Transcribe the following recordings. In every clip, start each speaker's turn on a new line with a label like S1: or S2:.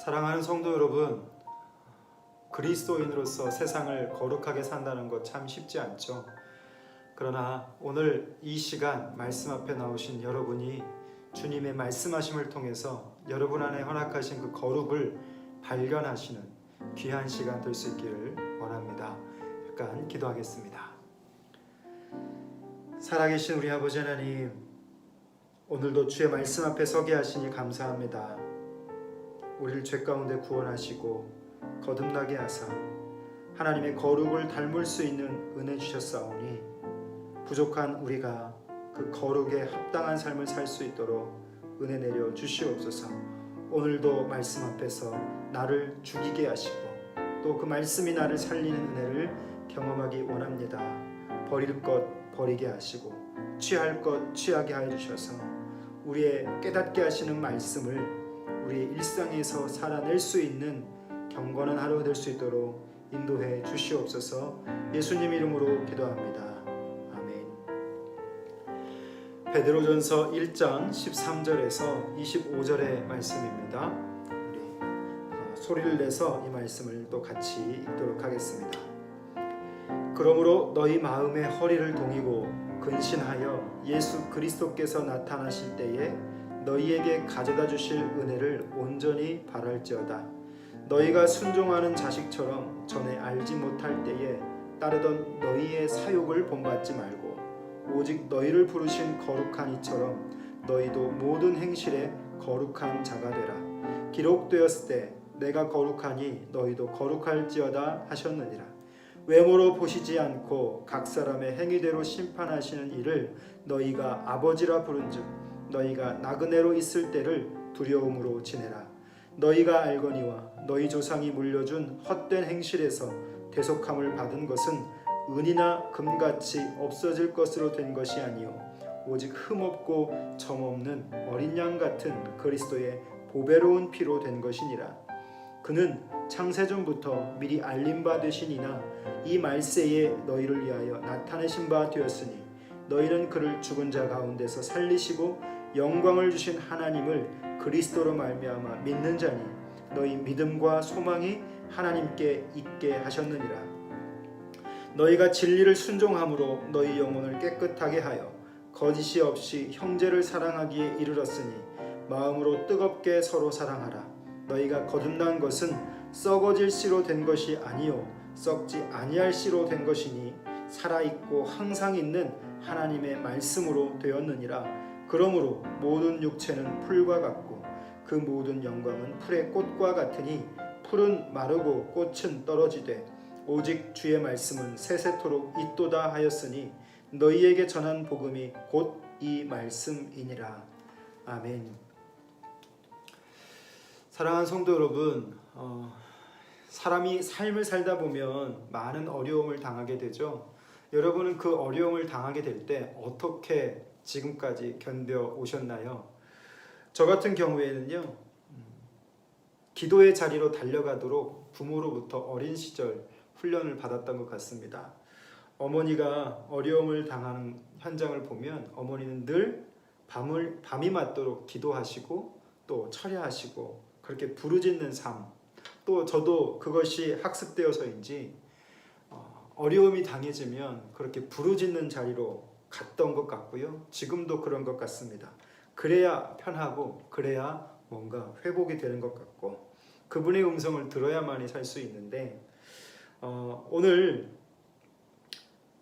S1: 사랑하는 성도 여러분, 그리스도인으로서 세상을 거룩하게 산다는 것 참 쉽지 않죠. 그러나 오늘 이 시간 말씀 앞에 나오신 여러분이 주님의 말씀하심을 통해서 여러분 안에 허락하신 그 거룩을 발견하시는 귀한 시간 될 수 있기를 원합니다. 잠깐 기도하겠습니다. 살아계신 우리 아버지 하나님, 오늘도 주의 말씀 앞에 서게 하시니 감사합니다. 우리를 죄 가운데 구원하시고 거듭나게 하사 하나님의 거룩을 닮을 수 있는 은혜 주셨사오니 부족한 우리가 그 거룩에 합당한 삶을 살 수 있도록 은혜 내려 주시옵소서. 오늘도 말씀 앞에서 나를 죽이게 하시고 또 그 말씀이 나를 살리는 은혜를 경험하기 원합니다. 버릴 것 버리게 하시고 취할 것 취하게 하여 주셔서 우리의 깨닫게 하시는 말씀을 우리의 일상에서 살아낼 수 있는 경건한 하루가 될 수 있도록 인도해 주시옵소서. 예수님 이름으로 기도합니다. 아멘. 베드로전서 1장 13절에서 25절의 말씀입니다. 우리 소리를 내서 이 말씀을 또 같이 읽도록 하겠습니다. 그러므로 너희 마음의 허리를 동이고 근신하여 예수 그리스도께서 나타나실 때에 너희에게 가져다 주실 은혜를 온전히 바랄지어다. 너희가 순종하는 자식처럼 전에 알지 못할 때에 따르던 너희의 사욕을 본받지 말고 오직 너희를 부르신 거룩한 이처럼 너희도 모든 행실에 거룩한 자가 되라. 기록되었을 때 내가 거룩하니 너희도 거룩할지어다 하셨느니라. 외모로 보시지 않고 각 사람의 행위대로 심판하시는 이를 너희가 아버지라 부른즉 너희가 나그네로 있을 때를 두려움으로 지내라. 너희가 알거니와 너희 조상이 물려준 헛된 행실에서 대속함을 받은 것은 은이나 금같이 없어질 것으로 된 것이 아니요 오직 흠없고 점없는 어린 양 같은 그리스도의 보배로운 피로 된 것이니라. 그는 창세전부터 미리 알림 바 되시니나 이 말세에 너희를 위하여 나타내신 바 되었으니 너희는 그를 죽은 자 가운데서 살리시고 영광을 주신 하나님을 그리스도로 말미암아 믿는 자니 너희 믿음과 소망이 하나님께 있게 하셨느니라. 너희가 진리를 순종함으로 너희 영혼을 깨끗하게 하여 거짓이 없이 형제를 사랑하기에 이르렀으니 마음으로 뜨겁게 서로 사랑하라. 너희가 거듭난 것은 썩어질 씨로 된 것이 아니요 썩지 아니할 씨로 된 것이니 살아있고 항상 있는 하나님의 말씀으로 되었느니라. 그러므로 모든 육체는 풀과 같고 그 모든 영광은 풀의 꽃과 같으니 풀은 마르고 꽃은 떨어지되 오직 주의 말씀은 세세토록 있도다 하였으니 너희에게 전한 복음이 곧 이 말씀이니라. 아멘. 사랑하는 성도 여러분, 사람이 삶을 살다 보면 많은 어려움을 당하게 되죠. 여러분은 그 어려움을 당하게 될 때 어떻게 지금까지 견뎌 오셨나요? 저 같은 경우에는요, 기도의 자리로 달려가도록 부모로부터 어린 시절 훈련을 받았던 것 같습니다. 어머니가 어려움을 당하는 현장을 보면 어머니는 늘 밤이 맞도록 기도하시고 또 철야하시고 그렇게 부르짖는 삶, 또 저도 그것이 학습되어서인지 어려움이 당해지면 그렇게 부르짖는 자리로 갔던 것 같고요. 지금도 그런 것 같습니다. 그래야 편하고 그래야 뭔가 회복이 되는 것 같고 그분의 음성을 들어야만이 살 수 있는데 오늘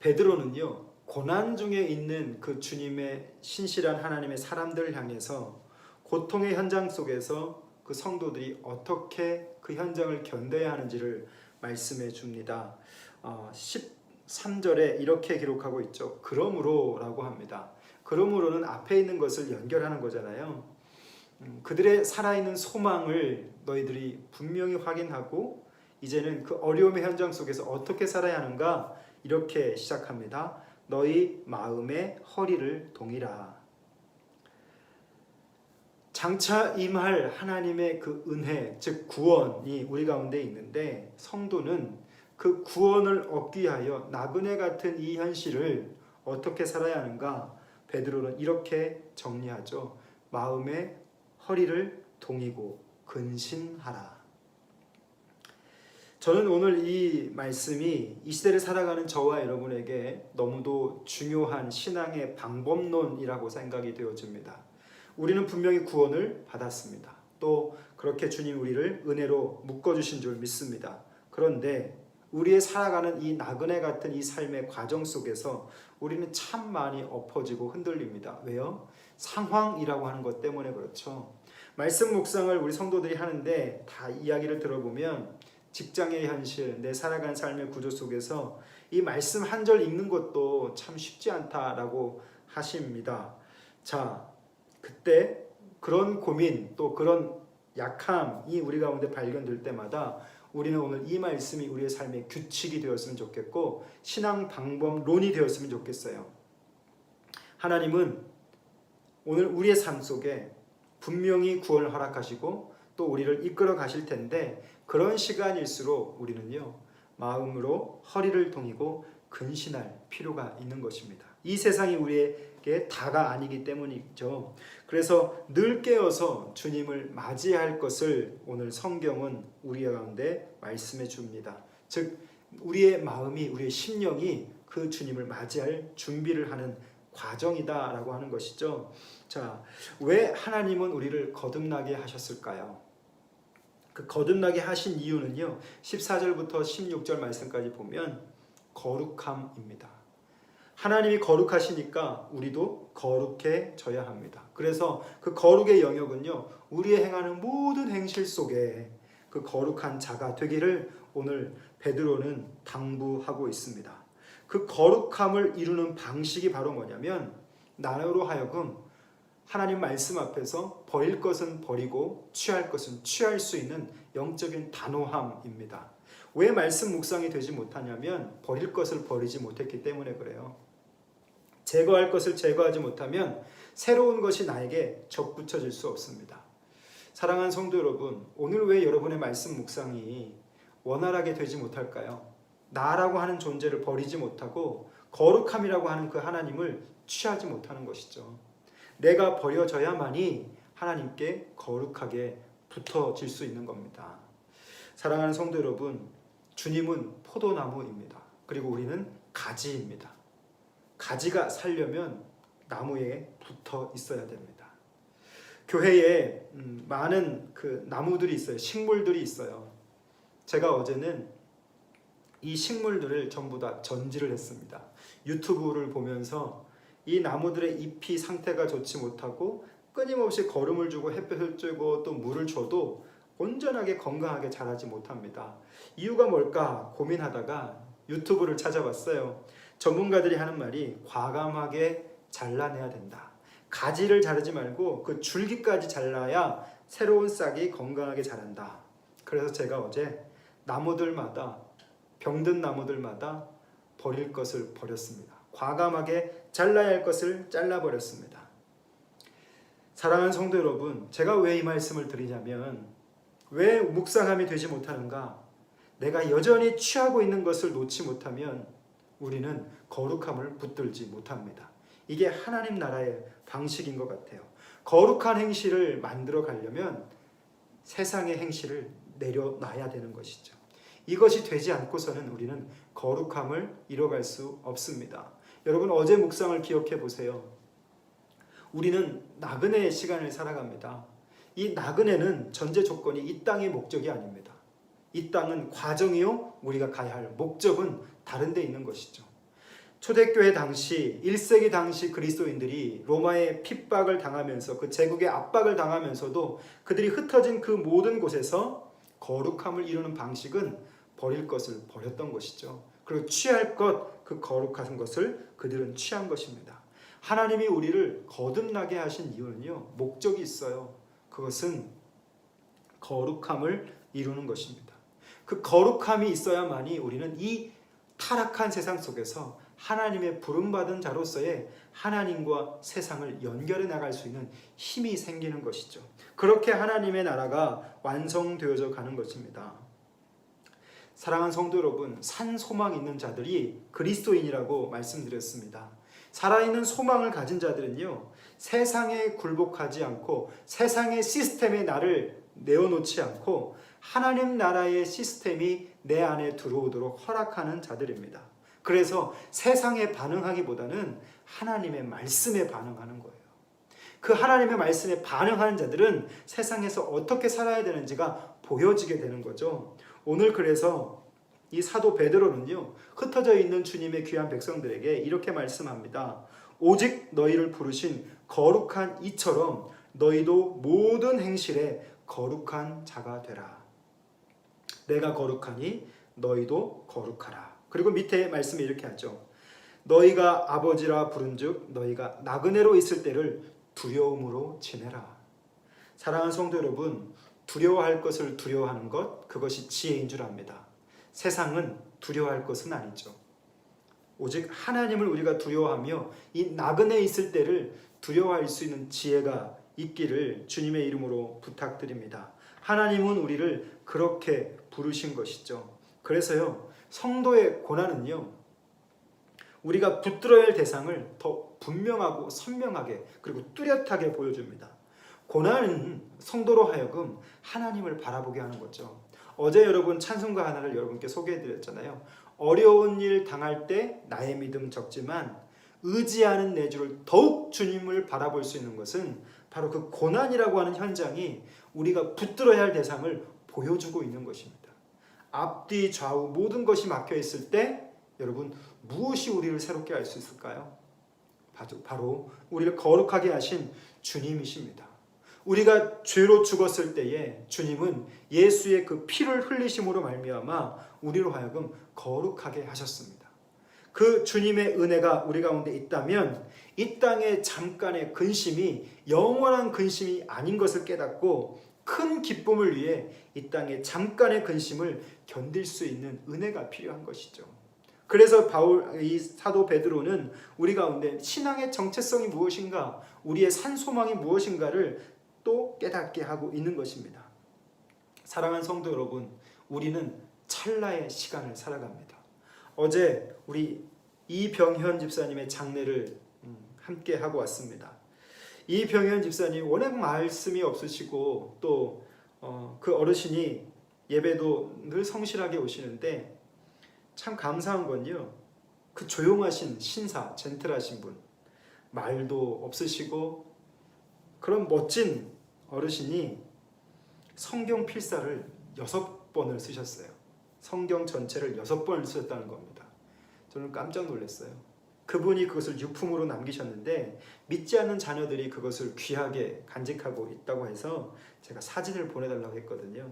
S1: 베드로는요, 고난 중에 있는 그 주님의 신실한 하나님의 사람들을 향해서 고통의 현장 속에서 그 성도들이 어떻게 그 현장을 견뎌야 하는지를 말씀해 줍니다. 13절에 이렇게 기록하고 있죠. 그러므로 라고 합니다. 그러므로는 앞에 있는 것을 연결하는 거잖아요. 그들의 살아있는 소망을 너희들이 분명히 확인하고 이제는 그 어려움의 현장 속에서 어떻게 살아야 하는가 이렇게 시작합니다. 너희 마음의 허리를 동이라. 장차 임할 하나님의 그 은혜, 즉 구원이 우리 가운데 있는데 성도는 그 구원을 얻기 위하여 나그네 같은 이 현실을 어떻게 살아야 하는가? 베드로는 이렇게 정리하죠. 마음의 허리를 동이고 근신하라. 저는 오늘 이 말씀이 이 시대를 살아가는 저와 여러분에게 너무도 중요한 신앙의 방법론이라고 생각이 되어집니다. 우리는 분명히 구원을 받았습니다. 또 그렇게 주님 우리를 은혜로 묶어주신 줄 믿습니다. 그런데 우리의 살아가는 이 나그네 같은 이 삶의 과정 속에서 우리는 참 많이 엎어지고 흔들립니다. 왜요? 상황이라고 하는 것 때문에 그렇죠. 말씀 묵상을 우리 성도들이 하는데 다 이야기를 들어보면 직장의 현실, 내 살아가는 삶의 구조 속에서 이 말씀 한 절 읽는 것도 참 쉽지 않다라고 하십니다. 자, 그때 그런 고민 또 그런 약함이 우리 가운데 발견될 때마다 우리는 오늘 이 말씀이 우리의 삶의 규칙이 되었으면 좋겠고 신앙 방법론이 되었으면 좋겠어요. 하나님은 오늘 우리의 삶 속에 분명히 구원을 허락하시고 또 우리를 이끌어 가실 텐데 그런 시간일수록 우리는요 마음으로 허리를 동이고 근신할 필요가 있는 것입니다. 이 세상이 우리에게 다가 아니기 때문이죠. 그래서 늘 깨어서 주님을 맞이할 것을 오늘 성경은 우리 가운데 말씀해 줍니다. 즉 우리의 마음이 우리의 심령이 그 주님을 맞이할 준비를 하는 과정이다라고 하는 것이죠. 자, 왜 하나님은 우리를 거듭나게 하셨을까요? 그 거듭나게 하신 이유는요 14절부터 16절 말씀까지 보면 거룩함입니다. 하나님이 거룩하시니까 우리도 거룩해져야 합니다. 그래서 그 거룩의 영역은요 우리의 행하는 모든 행실 속에 그 거룩한 자가 되기를 오늘 베드로는 당부하고 있습니다. 그 거룩함을 이루는 방식이 바로 뭐냐면 나로 하여금 하나님 말씀 앞에서 버릴 것은 버리고 취할 것은 취할 수 있는 영적인 단호함입니다. 왜 말씀 묵상이 되지 못하냐면 버릴 것을 버리지 못했기 때문에 그래요. 제거할 것을 제거하지 못하면 새로운 것이 나에게 접붙여질 수 없습니다. 사랑하는 성도 여러분, 오늘 왜 여러분의 말씀 묵상이 원활하게 되지 못할까요? 나라고 하는 존재를 버리지 못하고 거룩함이라고 하는 그 하나님을 취하지 못하는 것이죠. 내가 버려져야만이 하나님께 거룩하게 붙어질 수 있는 겁니다. 사랑하는 성도 여러분, 주님은 포도나무입니다. 그리고 우리는 가지입니다. 가지가 살려면 나무에 붙어 있어야 됩니다. 교회에 많은 그 나무들이 있어요. 식물들이 있어요. 제가 어제는 이 식물들을 전부 다 전지를 했습니다. 유튜브를 보면서 이 나무들의 잎이 상태가 좋지 못하고 끊임없이 거름을 주고 햇볕을 쬐고 또 물을 줘도 온전하게 건강하게 자라지 못합니다. 이유가 뭘까 고민하다가 유튜브를 찾아봤어요. 전문가들이 하는 말이 과감하게 잘라내야 된다. 가지를 자르지 말고 그 줄기까지 잘라야 새로운 싹이 건강하게 자란다. 그래서 제가 어제 나무들마다 병든 나무들마다 버릴 것을 버렸습니다. 과감하게 잘라야 할 것을 잘라버렸습니다. 사랑하는 성도 여러분, 제가 왜 이 말씀을 드리냐면 왜 묵상함이 되지 못하는가? 내가 여전히 취하고 있는 것을 놓지 못하면 우리는 거룩함을 붙들지 못합니다. 이게 하나님 나라의 방식인 것 같아요. 거룩한 행실을 만들어 가려면 세상의 행실을 내려놔야 되는 것이죠. 이것이 되지 않고서는 우리는 거룩함을 이뤄갈 수 없습니다. 여러분 어제 묵상을 기억해 보세요. 우리는 나그네의 시간을 살아갑니다. 이 나그네는 전제 조건이 이 땅의 목적이 아닙니다. 이 땅은 과정이요 우리가 가야 할 목적은 다른 데 있는 것이죠. 초대교회 당시 1세기 당시 그리스도인들이 로마의 핍박을 당하면서 그 제국의 압박을 당하면서도 그들이 흩어진 그 모든 곳에서 거룩함을 이루는 방식은 버릴 것을 버렸던 것이죠. 그리고 취할 것, 그 거룩한 것을 그들은 취한 것입니다. 하나님이 우리를 거듭나게 하신 이유는요 목적이 있어요. 그것은 거룩함을 이루는 것입니다. 그 거룩함이 있어야만이 우리는 이 타락한 세상 속에서 하나님의 부름받은 자로서의 하나님과 세상을 연결해 나갈 수 있는 힘이 생기는 것이죠. 그렇게 하나님의 나라가 완성되어져 가는 것입니다. 사랑하는 성도 여러분, 산 소망 있는 자들이 그리스도인이라고 말씀드렸습니다. 살아있는 소망을 가진 자들은요 세상에 굴복하지 않고 세상의 시스템에 나를 내어놓지 않고 하나님 나라의 시스템이 내 안에 들어오도록 허락하는 자들입니다. 그래서 세상에 반응하기보다는 하나님의 말씀에 반응하는 거예요. 그 하나님의 말씀에 반응하는 자들은 세상에서 어떻게 살아야 되는지가 보여지게 되는 거죠. 오늘 그래서 이 사도 베드로는요, 흩어져 있는 주님의 귀한 백성들에게 이렇게 말씀합니다. 오직 너희를 부르신 거룩한 이처럼 너희도 모든 행실에 거룩한 자가 되라. 내가 거룩하니 너희도 거룩하라. 그리고 밑에 말씀이 이렇게 하죠. 너희가 아버지라 부른즉 너희가 나그네로 있을 때를 두려움으로 지내라. 사랑하는 성도 여러분, 두려워할 것을 두려워하는 것, 그것이 지혜인 줄 압니다. 세상은 두려워할 것은 아니죠. 오직 하나님을 우리가 두려워하며 이 나그네에 있을 때를 두려워할 수 있는 지혜가 있기를 주님의 이름으로 부탁드립니다. 하나님은 우리를 그렇게 부르신 것이죠. 그래서요, 성도의 고난은요, 우리가 붙들어야 할 대상을 더 분명하고 선명하게 그리고 뚜렷하게 보여줍니다. 고난은 성도로 하여금 하나님을 바라보게 하는 거죠. 어제 여러분 찬송가 하나를 여러분께 소개해드렸잖아요. 어려운 일 당할 때 나의 믿음 적지만 의지하는 내 주를 더욱 주님을 바라볼 수 있는 것은 바로 그 고난이라고 하는 현장이 우리가 붙들어야 할 대상을 보여주고 있는 것입니다. 앞뒤 좌우 모든 것이 막혀 있을 때 여러분 무엇이 우리를 새롭게 할 수 있을까요? 바로 우리를 거룩하게 하신 주님이십니다. 우리가 죄로 죽었을 때에 주님은 예수의 그 피를 흘리심으로 말미암아 우리로 하여금 거룩하게 하셨습니다. 그 주님의 은혜가 우리 가운데 있다면 이 땅의 잠깐의 근심이 영원한 근심이 아닌 것을 깨닫고 큰 기쁨을 위해 이 땅의 잠깐의 근심을 견딜 수 있는 은혜가 필요한 것이죠. 그래서 이 사도 베드로는 우리 가운데 신앙의 정체성이 무엇인가, 우리의 산소망이 무엇인가를 또 깨닫게 하고 있는 것입니다. 사랑하는 성도 여러분, 우리는 찰나의 시간을 살아갑니다. 어제 우리 이병현 집사님의 장례를 함께 하고 왔습니다. 이병현 집사님 워낙 말씀이 없으시고 또 그 어르신이 예배도 늘 성실하게 오시는데 참 감사한 건요, 그 조용하신 신사, 젠틀하신 분, 말도 없으시고 그런 멋진 어르신이 성경 필사를 6번을 쓰셨어요. 성경 전체를 6번을 쓰셨다는 겁니다. 저는 깜짝 놀랐어요. 그분이 그것을 유품으로 남기셨는데 믿지 않는 자녀들이 그것을 귀하게 간직하고 있다고 해서 제가 사진을 보내달라고 했거든요.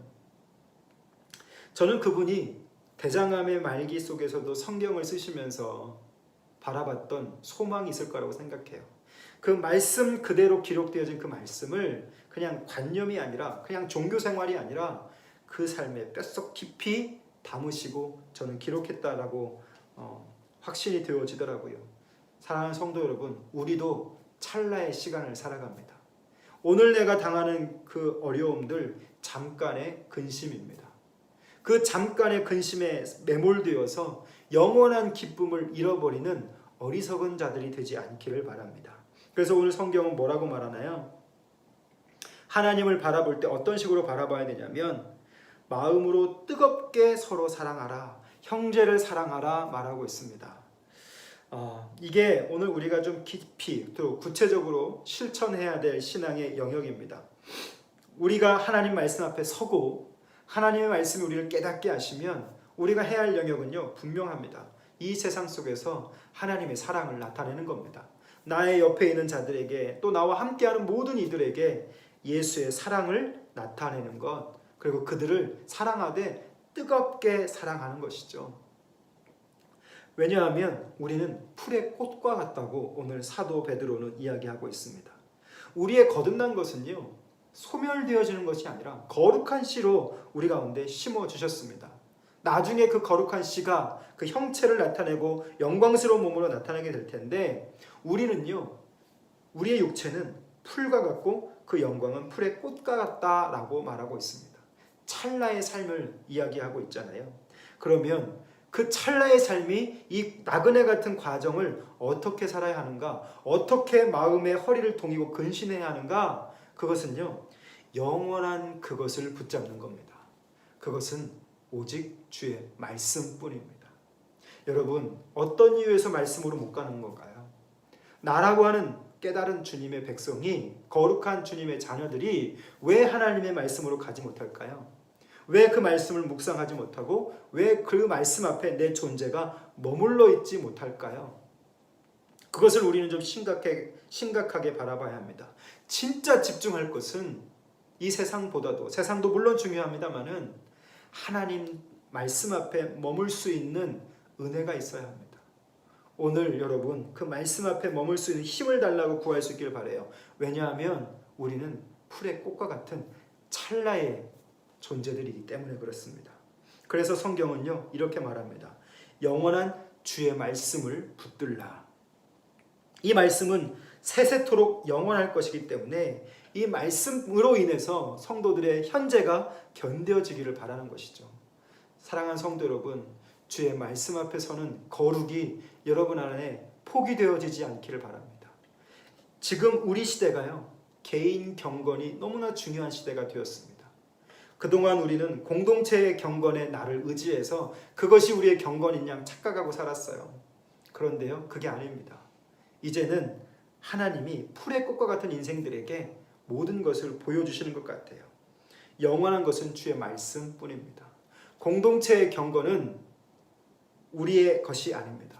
S1: 저는 그분이 대장암의 말기 속에서도 성경을 쓰시면서 바라봤던 소망이 있을 거라고 생각해요. 그 말씀 그대로 기록되어진 그 말씀을 그냥 관념이 아니라 그냥 종교생활이 아니라 그 삶에 뼛속 깊이 담으시고 저는 기록했다라고 확신이 되어지더라고요. 사랑하는 성도 여러분, 우리도 찰나의 시간을 살아갑니다. 오늘 내가 당하는 그 어려움들 잠깐의 근심입니다. 그 잠깐의 근심에 매몰되어서 영원한 기쁨을 잃어버리는 어리석은 자들이 되지 않기를 바랍니다. 그래서 오늘 성경은 뭐라고 말하나요? 하나님을 바라볼 때 어떤 식으로 바라봐야 되냐면 마음으로 뜨겁게 서로 사랑하라, 형제를 사랑하라 말하고 있습니다. 이게 오늘 우리가 좀 깊이 또 구체적으로 실천해야 될 신앙의 영역입니다. 우리가 하나님 말씀 앞에 서고 하나님의 말씀이 우리를 깨닫게 하시면 우리가 해야 할 영역은요 분명합니다. 이 세상 속에서 하나님의 사랑을 나타내는 겁니다. 나의 옆에 있는 자들에게 또 나와 함께하는 모든 이들에게 예수의 사랑을 나타내는 것, 그리고 그들을 사랑하되 뜨겁게 사랑하는 것이죠. 왜냐하면 우리는 풀의 꽃과 같다고 오늘 사도 베드로는 이야기하고 있습니다. 우리의 거듭난 것은요 소멸되어지는 것이 아니라 거룩한 씨로 우리 가운데 심어주셨습니다. 나중에 그 거룩한 씨가 그 형체를 나타내고 영광스러운 몸으로 나타나게 될 텐데 우리는요, 우리의 육체는 풀과 같고 그 영광은 풀의 꽃과 같다라고 말하고 있습니다. 찰나의 삶을 이야기하고 있잖아요. 그러면 그 찰나의 삶이 이 나그네 같은 과정을 어떻게 살아야 하는가, 어떻게 마음의 허리를 동이고 근신해야 하는가, 그것은요 영원한 그것을 붙잡는 겁니다. 그것은 오직 주의 말씀뿐입니다. 여러분, 어떤 이유에서 말씀으로 못 가는 건가요? 나라고 하는 깨달은 주님의 백성이, 거룩한 주님의 자녀들이 왜 하나님의 말씀으로 가지 못할까요? 왜 그 말씀을 묵상하지 못하고 왜 그 말씀 앞에 내 존재가 머물러 있지 못할까요? 그것을 우리는 좀 심각하게 바라봐야 합니다. 진짜 집중할 것은 이 세상보다도, 세상도 물론 중요합니다만은 하나님 말씀 앞에 머물 수 있는 은혜가 있어야 합니다. 오늘 여러분 그 말씀 앞에 머물 수 있는 힘을 달라고 구할 수 있기를 바라요. 왜냐하면 우리는 풀의 꽃과 같은 찰나의 존재들이기 때문에 그렇습니다. 그래서 성경은요 이렇게 말합니다. 영원한 주의 말씀을 붙들라. 이 말씀은 세세토록 영원할 것이기 때문에 이 말씀으로 인해서 성도들의 현재가 견뎌지기를 바라는 것이죠. 사랑하는 성도 여러분, 주의 말씀 앞에 서는 거룩이 여러분 안에 포기되어지지 않기를 바랍니다. 지금 우리 시대가요, 개인 경건이 너무나 중요한 시대가 되었습니다. 그동안 우리는 공동체의 경건에 나를 의지해서 그것이 우리의 경건인 양 착각하고 살았어요. 그런데요, 그게 아닙니다. 이제는 하나님이 풀의 꽃과 같은 인생들에게 모든 것을 보여주시는 것 같아요. 영원한 것은 주의 말씀뿐입니다. 공동체의 경건은 우리의 것이 아닙니다.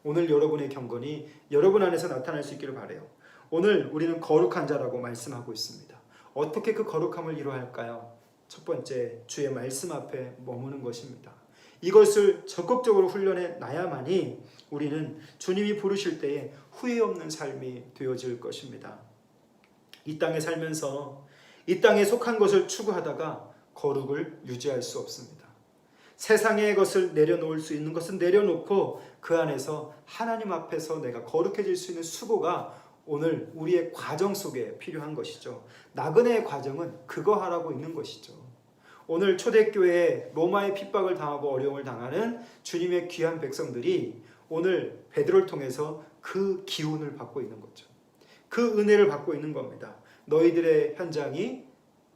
S1: 오늘 여러분의 경건이 여러분 안에서 나타날 수 있기를 바라요. 오늘 우리는 거룩한 자라고 말씀하고 있습니다. 어떻게 그 거룩함을 이루어야 할까요? 첫 번째, 주의 말씀 앞에 머무는 것입니다. 이것을 적극적으로 훈련해 놔야만이 우리는 주님이 부르실 때에 후회 없는 삶이 되어질 것입니다. 이 땅에 살면서 이 땅에 속한 것을 추구하다가 거룩을 유지할 수 없습니다. 세상의 것을 내려놓을 수 있는 것은 내려놓고 그 안에서 하나님 앞에서 내가 거룩해질 수 있는 수고가 오늘 우리의 과정 속에 필요한 것이죠. 나그네의 과정은 그거 하라고 있는 것이죠. 오늘 초대교회에 로마의 핍박을 당하고 어려움을 당하는 주님의 귀한 백성들이 오늘 베드로를 통해서 그 기운을 받고 있는 거죠. 그 은혜를 받고 있는 겁니다. 너희들의 현장이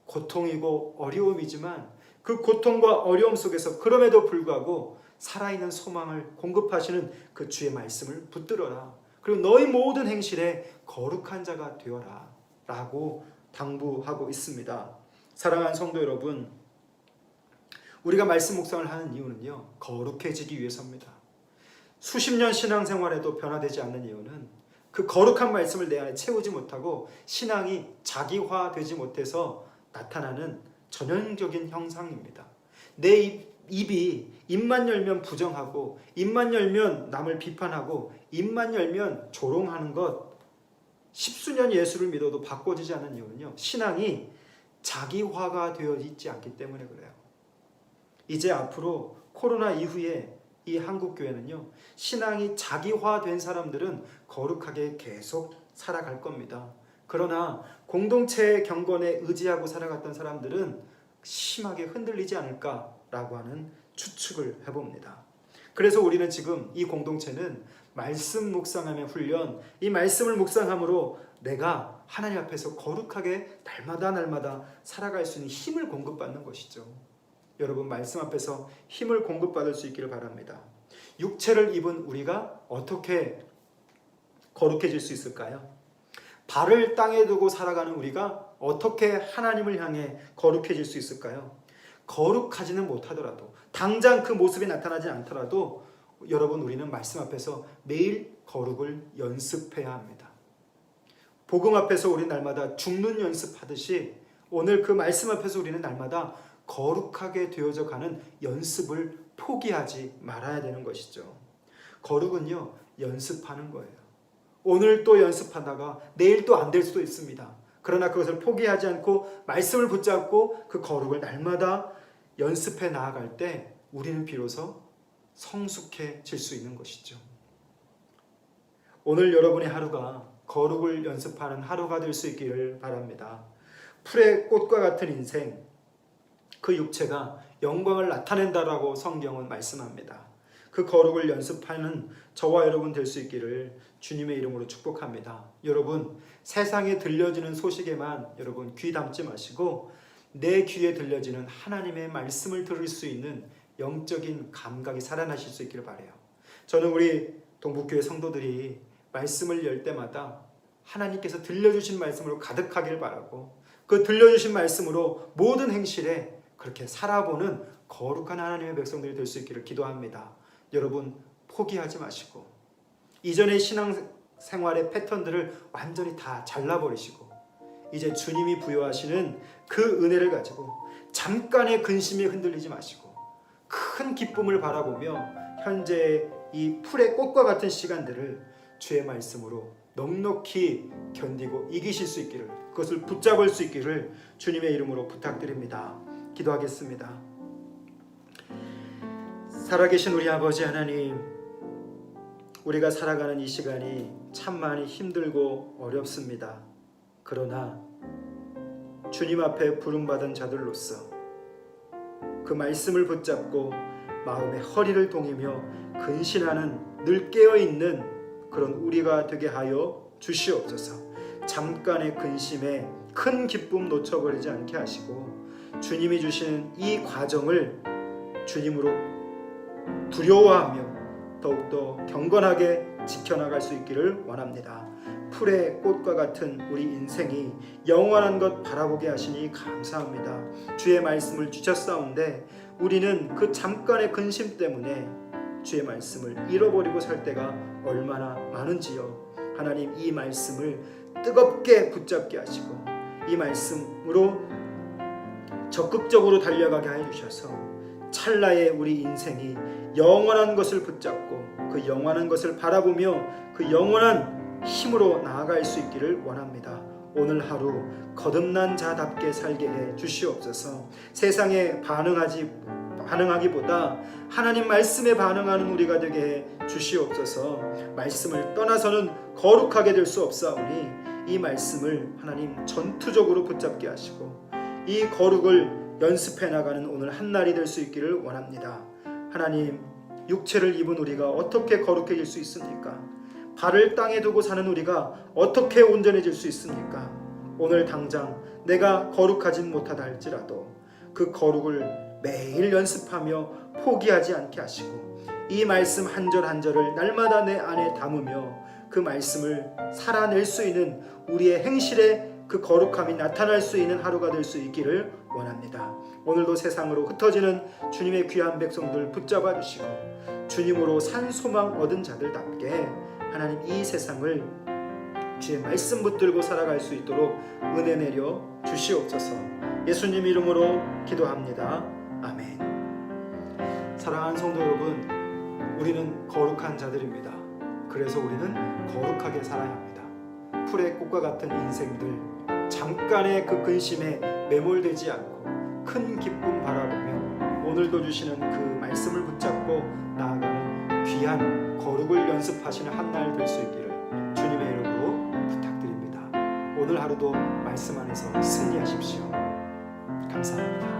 S1: 고통이고 어려움이지만 그 고통과 어려움 속에서 그럼에도 불구하고 살아있는 소망을 공급하시는 그 주의 말씀을 붙들어라. 그리고 너희 모든 행실에 거룩한 자가 되어라 라고 당부하고 있습니다. 사랑하는 성도 여러분, 우리가 말씀 묵상을 하는 이유는요, 거룩해지기 위해서입니다. 수십 년 신앙생활에도 변화되지 않는 이유는 그 거룩한 말씀을 내 안에 채우지 못하고 신앙이 자기화되지 못해서 나타나는 전형적인 형상입니다. 내 입이 입만 열면 부정하고 입만 열면 남을 비판하고 입만 열면 조롱하는 것, 십수년 예수를 믿어도 바꿔지지 않는 이유는요, 신앙이 자기화가 되어 있지 않기 때문에 그래요. 이제 앞으로 코로나 이후에 이 한국교회는요, 신앙이 자기화된 사람들은 거룩하게 계속 살아갈 겁니다. 그러나 공동체의 경건에 의지하고 살아갔던 사람들은 심하게 흔들리지 않을까라고 하는 추측을 해봅니다. 그래서 우리는 지금 이 공동체는 말씀 묵상함의 훈련, 이 말씀을 묵상함으로 내가 하나님 앞에서 거룩하게 날마다 살아갈 수 있는 힘을 공급받는 것이죠. 여러분, 말씀 앞에서 힘을 공급받을 수 있기를 바랍니다. 육체를 입은 우리가 어떻게 거룩해질 수 있을까요? 발을 땅에 두고 살아가는 우리가 어떻게 하나님을 향해 거룩해질 수 있을까요? 거룩하지는 못하더라도, 당장 그 모습이 나타나지 않더라도 여러분, 우리는 말씀 앞에서 매일 거룩을 연습해야 합니다. 복음 앞에서 우리 날마다 죽는 연습하듯이 오늘 그 말씀 앞에서 우리는 날마다 거룩하게 되어져 가는 연습을 포기하지 말아야 되는 것이죠. 거룩은요, 연습하는 거예요. 오늘 또 연습하다가 내일 또 안 될 수도 있습니다. 그러나 그것을 포기하지 않고 말씀을 붙잡고 그 거룩을 날마다 연습해 나아갈 때 우리는 비로소 성숙해질 수 있는 것이죠. 오늘 여러분의 하루가 거룩을 연습하는 하루가 될 수 있기를 바랍니다. 풀의 꽃과 같은 인생, 그 육체가 영광을 나타낸다라고 성경은 말씀합니다. 그 거룩을 연습하는 저와 여러분 될 수 있기를 주님의 이름으로 축복합니다. 여러분, 세상에 들려지는 소식에만 여러분 귀 담지 마시고 내 귀에 들려지는 하나님의 말씀을 들을 수 있는 영적인 감각이 살아나실 수 있기를 바라요. 저는 우리 동북교회 성도들이 말씀을 열 때마다 하나님께서 들려주신 말씀으로 가득하길 바라고 그 들려주신 말씀으로 모든 행실에 그렇게 살아보는 거룩한 하나님의 백성들이 될 수 있기를 기도합니다. 여러분, 포기하지 마시고 이전의 신앙생활의 패턴들을 완전히 다 잘라버리시고 이제 주님이 부여하시는 그 은혜를 가지고 잠깐의 근심에 흔들리지 마시고 큰 기쁨을 바라보며 현재 이 풀의 꽃과 같은 시간들을 주의 말씀으로 넉넉히 견디고 이기실 수 있기를, 그것을 붙잡을 수 있기를 주님의 이름으로 부탁드립니다. 기도하겠습니다. 살아계신 우리 아버지 하나님, 우리가 살아가는 이 시간이 참 많이 힘들고 어렵습니다. 그러나 주님 앞에 부름받은 자들로서 그 말씀을 붙잡고 마음의 허리를 동이며 근신하는 늘 깨어있는 그런 우리가 되게 하여 주시옵소서. 잠깐의 근심에 큰 기쁨 놓쳐버리지 않게 하시고 주님이 주시는 이 과정을 주님으로 두려워하며 더욱더 경건하게 지켜나갈 수 있기를 원합니다. 풀의 꽃과 같은 우리 인생이 영원한 것 바라보게 하시니 감사합니다. 주의 말씀을 주셨사온데 우리는 그 잠깐의 근심 때문에 주의 말씀을 잃어버리고 살 때가 얼마나 많은지요. 하나님, 이 말씀을 뜨겁게 붙잡게 하시고 이 말씀으로 적극적으로 달려가게 해주셔서 찰나의 우리 인생이 영원한 것을 붙잡고 그 영원한 것을 바라보며 그 영원한 힘으로 나아갈 수 있기를 원합니다. 오늘 하루 거듭난 자답게 살게 해 주시옵소서. 세상에 반응하기보다 하나님 말씀에 반응하는 우리가 되게 해 주시옵소서. 말씀을 떠나서는 거룩하게 될 수 없사오니 이 말씀을 하나님 전투적으로 붙잡게 하시고 이 거룩을 연습해 나가는 오늘 한날이 될 수 있기를 원합니다. 하나님, 육체를 입은 우리가 어떻게 거룩해질 수 있습니까? 발을 땅에 두고 사는 우리가 어떻게 온전해질 수 있습니까? 오늘 당장 내가 거룩하진 못하다 할지라도 그 거룩을 매일 연습하며 포기하지 않게 하시고 이 말씀 한 절 한 절을 날마다 내 안에 담으며 그 말씀을 살아낼 수 있는 우리의 행실에 그 거룩함이 나타날 수 있는 하루가 될 수 있기를 원합니다. 오늘도 세상으로 흩어지는 주님의 귀한 백성들 붙잡아 주시고 주님으로 산 소망 얻은 자들답게 하나님 이 세상을 주의 말씀 붙들고 살아갈 수 있도록 은혜 내려 주시옵소서. 예수님 이름으로 기도합니다. 아멘. 사랑하는 성도 여러분, 우리는 거룩한 자들입니다. 그래서 우리는 거룩하게 살아야 합니다. 풀의 꽃과 같은 인생들, 잠깐의 그 근심에 매몰되지 않고 큰 기쁨 바라보며 오늘도 주시는 그 말씀을 붙잡고 나아가는 귀한 거룩을 연습하시는 한날 될 수 있기를 주님의 이름으로 부탁드립니다. 오늘 하루도 말씀 안에서 승리하십시오. 감사합니다.